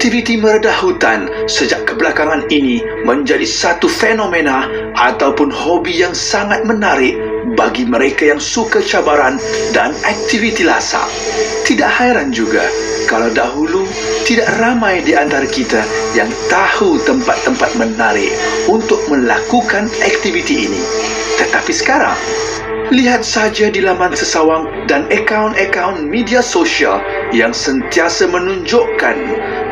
Aktiviti meredah hutan sejak kebelakangan ini menjadi satu fenomena ataupun hobi yang sangat menarik bagi mereka yang suka cabaran dan aktiviti lasak. Tidak hairan juga kalau dahulu tidak ramai di antara kita yang tahu tempat-tempat menarik untuk melakukan aktiviti ini. Tetapi sekarang, lihat saja di laman sesawang dan akaun-akaun media sosial yang sentiasa menunjukkan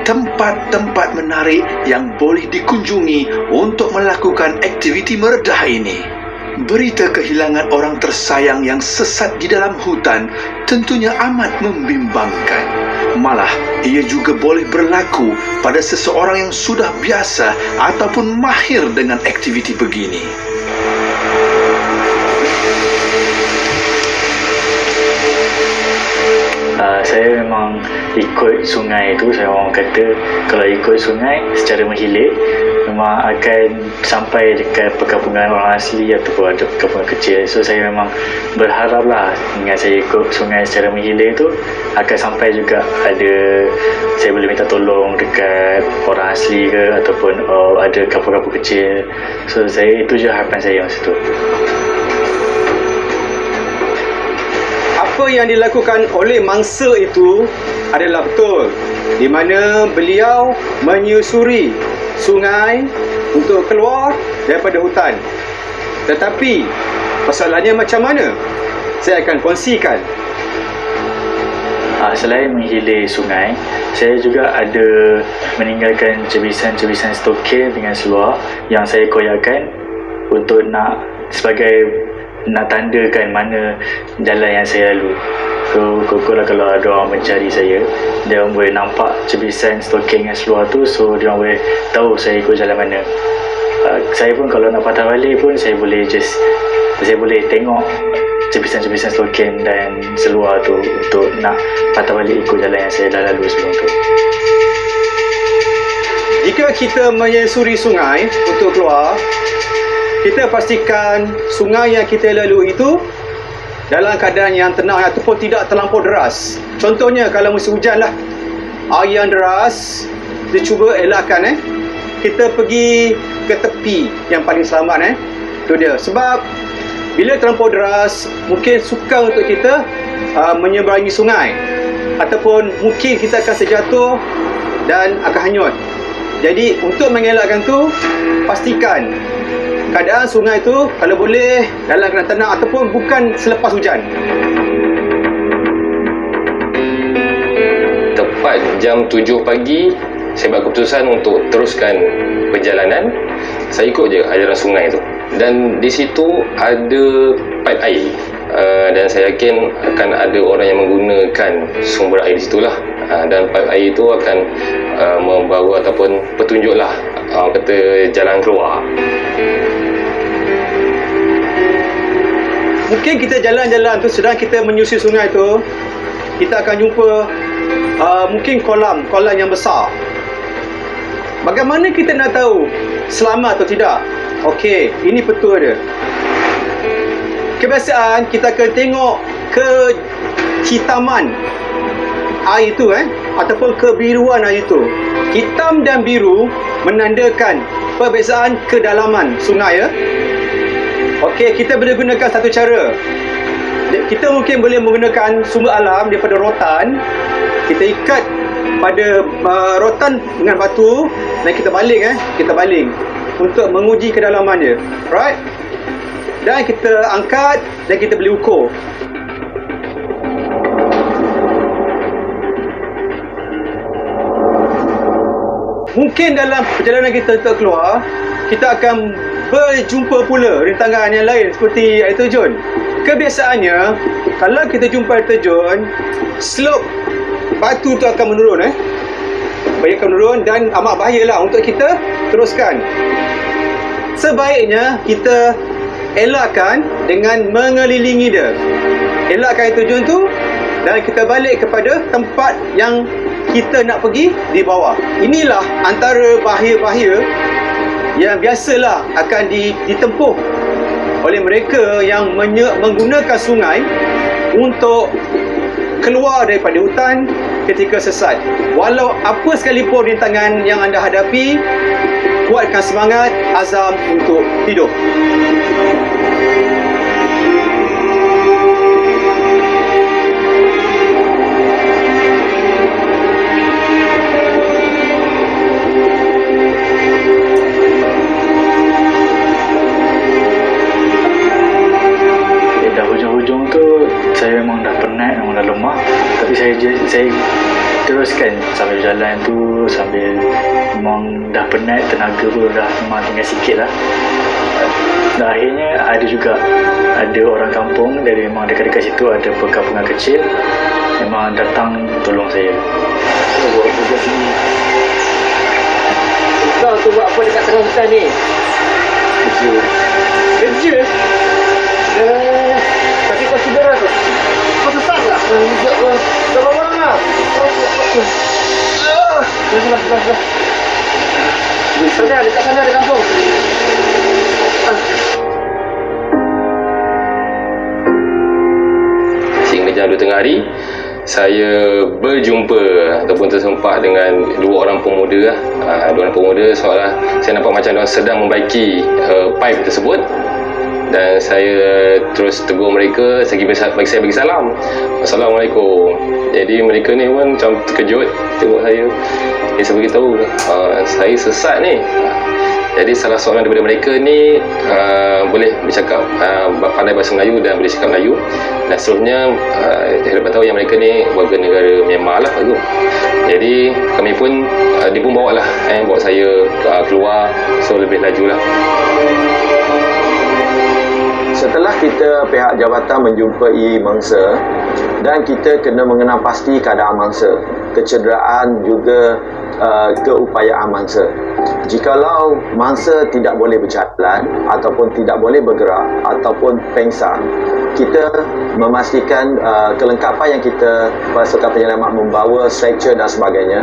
tempat-tempat menarik yang boleh dikunjungi untuk melakukan aktiviti meredah ini. Berita kehilangan orang tersayang yang sesat di dalam hutan tentunya amat membimbangkan. Malah, ia juga boleh berlaku pada seseorang yang sudah biasa ataupun mahir dengan aktiviti begini. Saya memang ikut sungai itu. Saya orang kata kalau ikut sungai secara menghilir memang akan sampai dekat perkampungan orang asli ataupun ada perkampungan kecil. So saya memang berharaplah dengan saya ikut sungai secara menghilir itu akan sampai juga ada, saya boleh minta tolong dekat orang asli ke ataupun ada kampung-kampung kecil. So saya, itu je harapan saya masa tu. Apa yang dilakukan oleh mangsa itu adalah betul, di mana beliau menyusuri sungai untuk keluar daripada hutan. Tetapi persoalannya macam mana? Saya akan kongsikan. Selain menghilir sungai, saya juga ada meninggalkan cebisan-cebisan stokin dengan seluar yang saya koyakkan untuk nak tandakan mana jalan yang saya lalu. So kalau ada orang mencari saya, dia boleh nampak cebisan stoking dengan seluar tu, so dia boleh tahu saya ikut jalan mana. Saya pun kalau nak patah balik pun saya boleh tengok cebisan-cebisan stoking dan seluar tu untuk nak patah balik ikut jalan yang saya dah lalu sebelum tu. Jika kita menyusuri sungai untuk keluar, kita pastikan sungai yang kita lalui itu dalam keadaan yang tenang ataupun tidak terlampau deras. Contohnya kalau musim hujan lah, air yang deras, kita cuba elakkan kita pergi ke tepi yang paling selamat itu dia. Sebab bila terlampau deras, mungkin sukar untuk kita menyeberangi sungai, ataupun mungkin kita akan terjatuh dan akan hanyut. Jadi untuk mengelakkan tu, pastikan keadaan sungai itu kalau boleh dalam keadaan tenang ataupun bukan selepas hujan. Tepat jam 7 pagi, saya buat keputusan untuk teruskan perjalanan. Saya ikut je aliran sungai itu. Dan di situ ada pipe air. Dan saya yakin akan ada orang yang menggunakan sumber air di situlah. Dan pipe air itu akan membawa ataupun petunjuklah kata jalan keluar. Mungkin kita jalan-jalan tu, sedang kita menyusuri sungai tu, kita akan jumpa mungkin kolam yang besar. Bagaimana kita nak tahu selamat atau tidak? Okey, ini petua dia. Kebiasaan kita akan tengok kehitaman air itu ataupun kebiruan air itu. Hitam dan biru menandakan perbezaan kedalaman sungai Okey, kita boleh gunakan satu cara. Kita mungkin boleh menggunakan sumber alam daripada rotan. Kita ikat pada rotan dengan batu dan kita baling untuk menguji kedalaman dia. Right? Dan kita angkat dan kita boleh ukur. Mungkin dalam perjalanan kita untuk keluar, kita akan berjumpa pula rintangan yang lain seperti air terjun. Kebiasaannya, kalau kita jumpa air terjun, slope batu tu akan menurun akan menurun dan amat bahayalah untuk kita teruskan. Sebaiknya kita elakkan dengan mengelilingi dia. Elakkan air terjun tu dan kita balik kepada tempat yang kita nak pergi di bawah. Inilah antara bahaya-bahaya yang biasalah akan ditempuh oleh mereka yang menggunakan sungai untuk keluar daripada hutan ketika sesat. Walau apa sekalipun rintangan yang anda hadapi, kuatkan semangat, azam untuk hidup. Hujung tu saya memang dah penat, memang dah lemah, tapi saya teruskan sambil jalan tu, sambil memang dah penat, tenaga pun dah memang tinggal sikit lah. Dan akhirnya ada orang kampung dari memang dekat-dekat situ, ada perkampungan kecil, memang datang tolong saya. Kau tu buat apa dekat tengah hutan ni? Kerja? Tapi kau cedera tu? Kau sesat tak? Sekejap lah. Kau orang lah. Sebelah. Sana, dekat sana ada kampung. Sehingga jam 2 tengah hari, saya berjumpa ataupun tersempat dengan dua orang pemuda. Dua orang pemuda, seolah saya nampak macam mereka sedang membaiki pipe tersebut. Dan saya terus tegur mereka, saya bagi salam. Assalamualaikum. Jadi mereka ni pun macam terkejut tengok saya. Saya beritahu saya sesat ni. Jadi salah seorang daripada mereka ni boleh bercakap pandai bahasa Melayu dan boleh cakap Melayu. Dan seterusnya saya dapat tahu yang mereka ni warga negara Myanmar lah tu. Jadi kami pun dia pun bawa saya keluar, so lebih laju lah. Setelah kita pihak jabatan menjumpai mangsa dan kita kena mengenal pasti keadaan mangsa, kecederaan juga keupayaan mangsa. Jikalau mangsa tidak boleh berjalan ataupun tidak boleh bergerak ataupun pengsan, kita memastikan kelengkapan yang kita pasukan penyelamat membawa, stretcher dan sebagainya.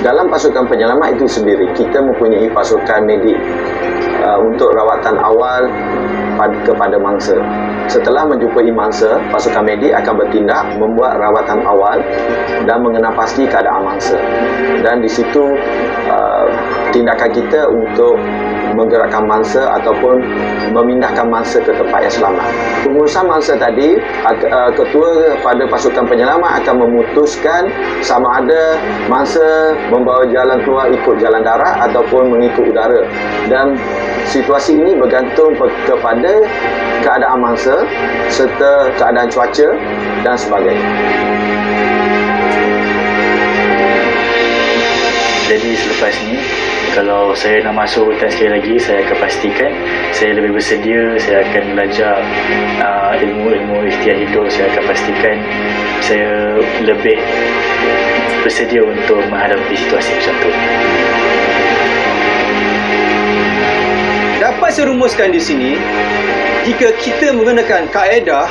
Dalam pasukan penyelamat itu sendiri, kita mempunyai pasukan medik untuk rawatan awal kepada mangsa. Setelah menjumpai mangsa, pasukan medik akan bertindak membuat rawatan awal dan mengenal pasti keadaan mangsa. Dan di situ tindakan kita untuk menggerakkan mangsa ataupun memindahkan mangsa ke tempat yang selamat. Pengurusan mangsa tadi, ketua pada pasukan penyelamat akan memutuskan sama ada mangsa membawa jalan keluar ikut jalan darat ataupun mengikut udara. Dan situasi ini bergantung kepada keadaan mangsa serta keadaan cuaca dan sebagainya. Jadi selepas ni, kalau saya nak masuk hutan sekali lagi, saya akan pastikan saya lebih bersedia. Saya akan belajar ilmu-ilmu ikhtiar hidup. Saya akan pastikan saya lebih bersedia untuk menghadapi situasi macam tu. Dapat saya rumuskan di sini, jika kita menggunakan kaedah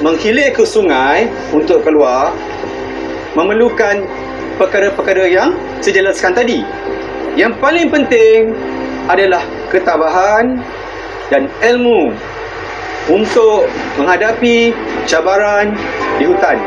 menghilir ke sungai untuk keluar, memerlukan perkara-perkara yang saya jelaskan tadi. Yang paling penting adalah ketabahan dan ilmu untuk menghadapi cabaran di hutan.